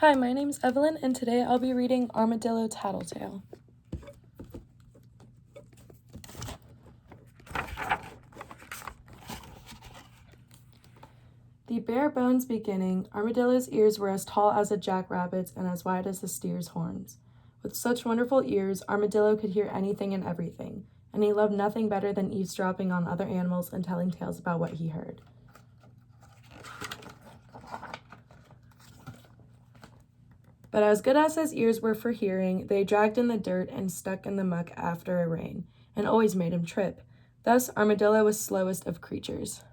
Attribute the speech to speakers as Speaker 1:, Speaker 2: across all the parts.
Speaker 1: Hi, my name's Evelyn, and today I'll be reading Armadillo Tattletale. The bare bones beginning, Armadillo's ears were as tall as a jackrabbit's and as wide as a steer's horns. With such wonderful ears, Armadillo could hear anything and everything, and he loved nothing better than eavesdropping on other animals and telling tales about what he heard. But as good as his ears were for hearing, they dragged in the dirt and stuck in the muck after a rain, and always made him trip. Thus, Armadillo was slowest of creatures.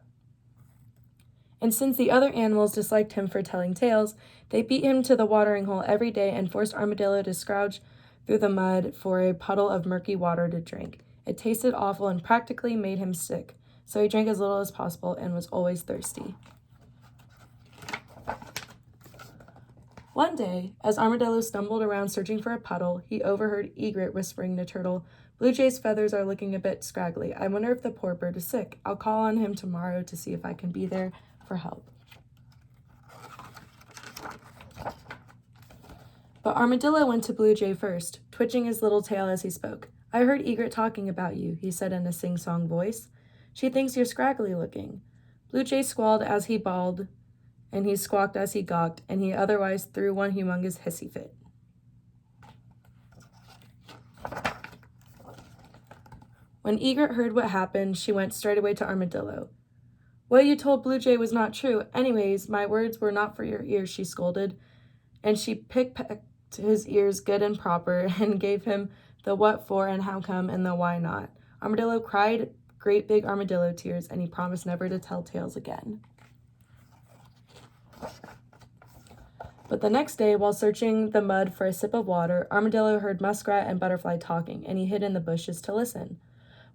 Speaker 1: And since the other animals disliked him for telling tales, they beat him to the watering hole every day and forced Armadillo to scrouge through the mud for a puddle of murky water to drink. It tasted awful and practically made him sick, so he drank as little as possible and was always thirsty. One day, as Armadillo stumbled around searching for a puddle, he overheard Egret whispering to Turtle, "Blue Jay's feathers are looking a bit scraggly. I wonder if the poor bird is sick. I'll call on him tomorrow to see if I can be there for help." But Armadillo went to Blue Jay first, twitching his little tail as he spoke. "I heard Egret talking about you," he said in a sing-song voice. "She thinks you're scraggly looking." Blue Jay squalled as he bawled, and he squawked as he gawked, and he otherwise threw one humongous hissy fit. When Egret heard what happened, she went straight away to Armadillo. "What you told Blue Jay was not true. Anyways, my words were not for your ears," she scolded, and she pick-pecked his ears good and proper and gave him the what for and how come and the why not. Armadillo cried great big armadillo tears, and he promised never to tell tales again. But the next day, while searching the mud for a sip of water, Armadillo heard Muskrat and Butterfly talking, and he hid in the bushes to listen.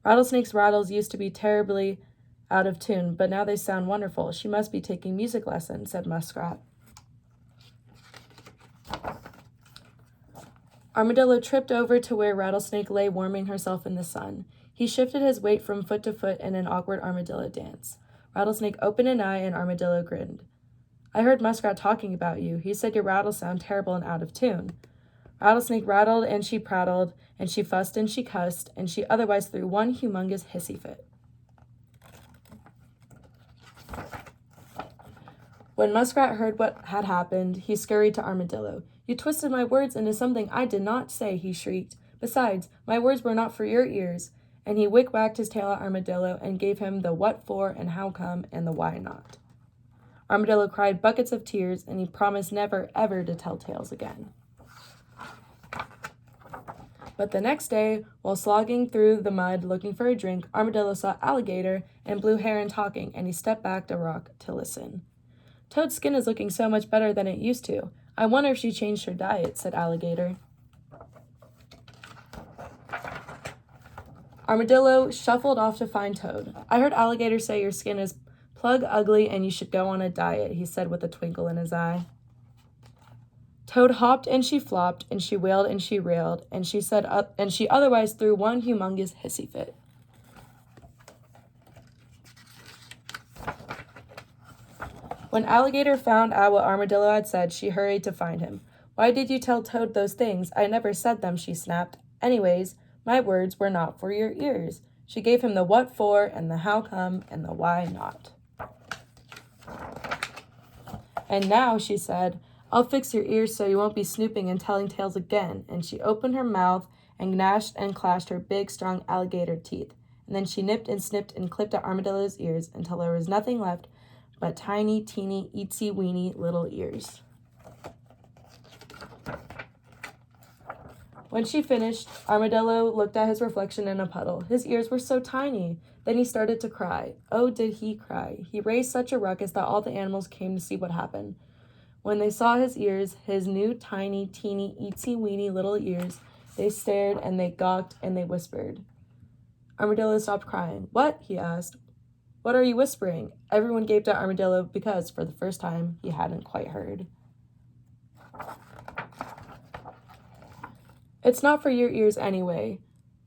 Speaker 1: "Rattlesnake's rattles used to be terribly out of tune, but now they sound wonderful. She must be taking music lessons," said Muskrat. Armadillo tripped over to where Rattlesnake lay warming herself in the sun. He shifted his weight from foot to foot in an awkward armadillo dance. Rattlesnake opened an eye, and Armadillo grinned. "I heard Muskrat talking about you. He said your rattles sound terrible and out of tune." Rattlesnake rattled and she prattled, and she fussed and she cussed, and she otherwise threw one humongous hissy fit. When Muskrat heard what had happened, he scurried to Armadillo. "You twisted my words into something I did not say," he shrieked. "Besides, my words were not for your ears." And he wick-whacked his tail at Armadillo and gave him the what for and how come and the why not. Armadillo cried buckets of tears, and he promised never, ever to tell tales again. But the next day, while slogging through the mud looking for a drink, Armadillo saw Alligator and Blue Heron talking, and he stepped back to rock to listen. "Toad's skin is looking so much better than it used to. I wonder if she changed her diet," said Alligator. Armadillo shuffled off to find Toad. "I heard Alligator say your skin is plug ugly and you should go on a diet," he said with a twinkle in his eye. Toad hopped and she flopped, and she wailed and she railed, and she otherwise threw one humongous hissy fit. When Alligator found out what Armadillo had said, she hurried to find him. "Why did you tell Toad those things? I never said them," she snapped. "Anyways, my words were not for your ears." She gave him the what for and the how come and the why not. "And now," she said, "I'll fix your ears so you won't be snooping and telling tales again." And she opened her mouth and gnashed and clashed her big, strong alligator teeth. And then she nipped and snipped and clipped at Armadillo's ears until there was nothing left but tiny, teeny, itsy-weeny little ears. When she finished, Armadillo looked at his reflection in a puddle. His ears were so tiny. Then he started to cry. Oh, did he cry. He raised such a ruckus that all the animals came to see what happened. When they saw his ears, his new tiny, teeny, itsy-weeny little ears, they stared and they gawked and they whispered. Armadillo stopped crying. "What?" he asked. "What are you whispering?" Everyone gaped at Armadillo because, for the first time, he hadn't quite heard. "It's not for your ears anyway,"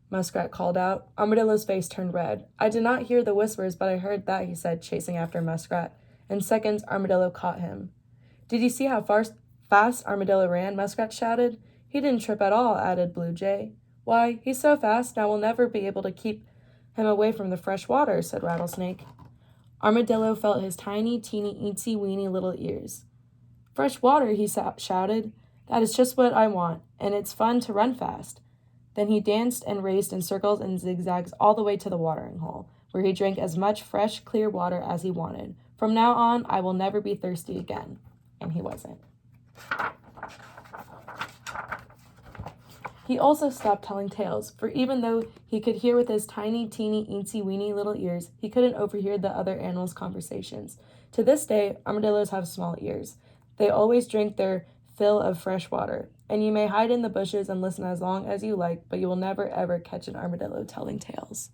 Speaker 1: Muskrat called out. Armadillo's face turned red. "I did not hear the whispers, but I heard that," he said, chasing after Muskrat. In seconds, Armadillo caught him. "Did you see how fast Armadillo ran, Muskrat shouted. He didn't trip at all, added Blue Jay. Why, he's so fast now we'll never be able to keep him away from the fresh water, said Rattlesnake. Armadillo felt his tiny, teeny, eensy-weeny little ears. Fresh water, he shouted. That is just what I want, and it's fun to run fast. Then he danced and raced in circles and zigzags all the way to the watering hole, where he drank as much fresh, clear water as he wanted. From now on, I will never be thirsty again. And he wasn't. He also stopped telling tales, for even though he could hear with his tiny, teeny, eensy-weeny little ears, he couldn't overhear the other animals' conversations. To this day, armadillos have small ears. They always drink their fill of fresh water, and you may hide in the bushes and listen as long as you like, but you will never, ever catch an armadillo telling tales.